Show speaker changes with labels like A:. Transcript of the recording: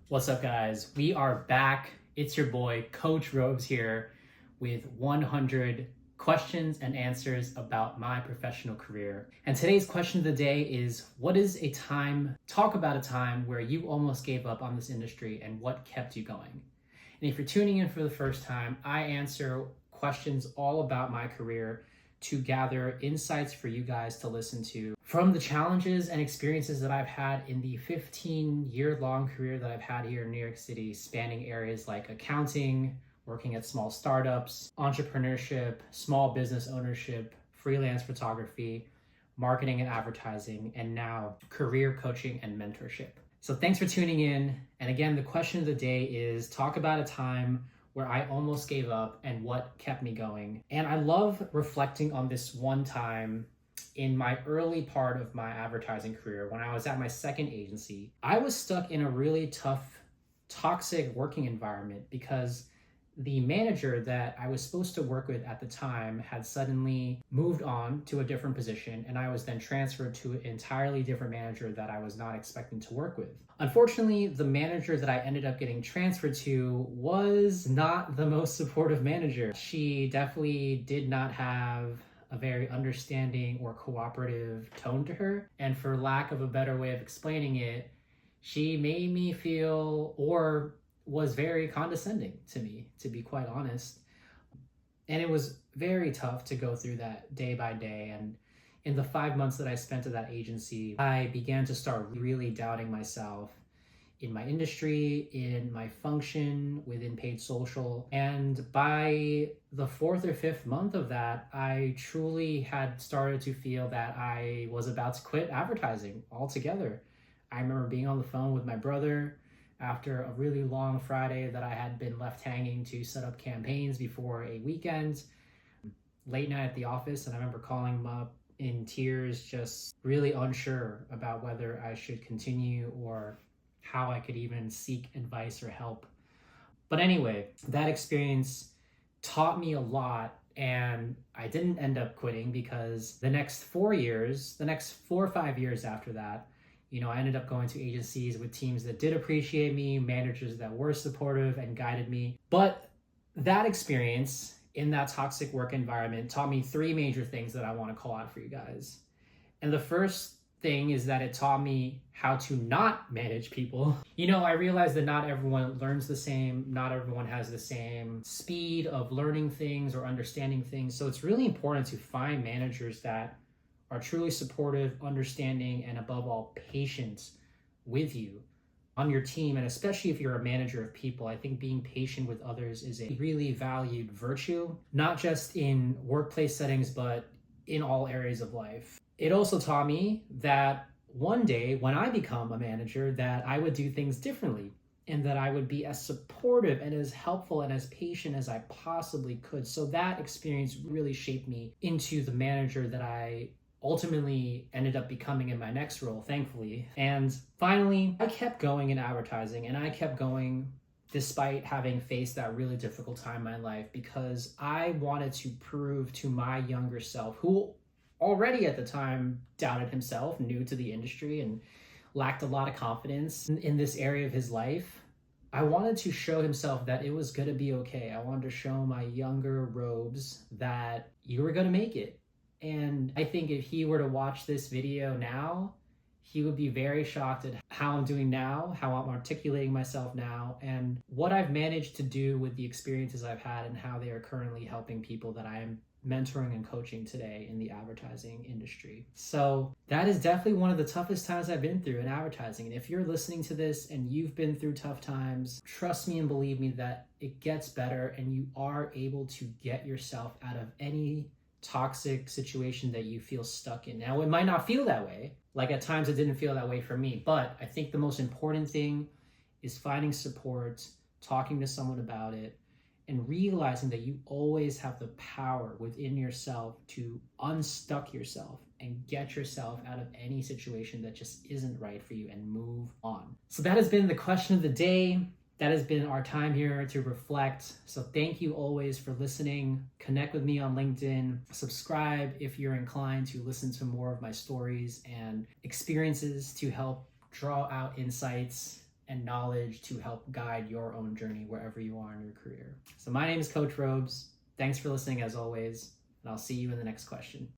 A: What's up, guys? We are back. It's your boy, Coach Robes, here with 100 questions and answers about my professional career. And today's question of the day is, talk about a time where you almost gave up on this industry and what kept you going. And if you're tuning in for the first time, I answer questions all about my career to gather insights for you guys to listen to from the challenges and experiences that I've had in the 15-year-long career that I've had here in New York City, spanning areas like accounting, working at small startups, entrepreneurship, small business ownership, freelance photography, marketing and advertising, and now career coaching and mentorship. So thanks for tuning in. And again, the question of the day is, talk about a time where I almost gave up and what kept me going. And I love reflecting on this one time in my early part of my advertising career when I was at my second agency. I was stuck in a really tough, toxic working environment because the manager that I was supposed to work with at the time had suddenly moved on to a different position, and I was then transferred to an entirely different manager that I was not expecting to work with. Unfortunately, the manager that I ended up getting transferred to was not the most supportive manager. She definitely did not have a very understanding or cooperative tone to her, and for lack of a better way of explaining it, she made me feel, or was very condescending to me, to be quite honest. And it was very tough to go through that day by day. And in the 5 months that I spent at that agency, I began to start really doubting myself in my industry, in my function within paid social. And by the 4th or 5th month of that, I truly had started to feel that I was about to quit advertising altogether. I remember being on the phone with my brother after a really long Friday that I had been left hanging to set up campaigns before a weekend, late night at the office, and I remember calling him up in tears, just really unsure about whether I should continue or how I could even seek advice or help. But anyway, that experience taught me a lot, and I didn't end up quitting because the next 4 or 5 years after that, I ended up going to agencies with teams that did appreciate me, managers that were supportive and guided me. But that experience in that toxic work environment taught me 3 major things that I want to call out for you guys. And the first thing is that it taught me how to not manage people. I realized that not everyone learns the same, not everyone has the same speed of learning things or understanding things. So it's really important to find managers that are truly supportive, understanding, and above all, patient with you on your team. And especially if you're a manager of people, I think being patient with others is a really valued virtue, not just in workplace settings, but in all areas of life. It also taught me that one day when I become a manager, that I would do things differently and that I would be as supportive and as helpful and as patient as I possibly could. So that experience really shaped me into the manager that I ultimately ended up becoming in my next role, thankfully. And finally, I kept going in advertising, and I kept going despite having faced that really difficult time in my life, because I wanted to prove to my younger self, who already at the time doubted himself, new to the industry, and lacked a lot of confidence in this area of his life. I wanted to show himself that it was going to be okay. I wanted to show my younger Robes that you were going to make it. And I think if he were to watch this video now, he would be very shocked at how I'm doing now, how I'm articulating myself now, and what I've managed to do with the experiences I've had and how they are currently helping people that I am mentoring and coaching today in the advertising industry. So that is definitely one of the toughest times I've been through in advertising. And if you're listening to this and you've been through tough times, trust me and believe me that it gets better, and you are able to get yourself out of any toxic situation that you feel stuck in. Now, it might not feel that way. Like at times it didn't feel that way for me, but I think the most important thing is finding support, talking to someone about it, and realizing that you always have the power within yourself to unstuck yourself and get yourself out of any situation that just isn't right for you and move on. So that has been the question of the day. That has been our time here to reflect. So thank you always for listening. Connect with me on LinkedIn. Subscribe if you're inclined to listen to more of my stories and experiences to help draw out insights and knowledge to help guide your own journey wherever you are in your career. So my name is Coach Robes. Thanks for listening as always, and I'll see you in the next question.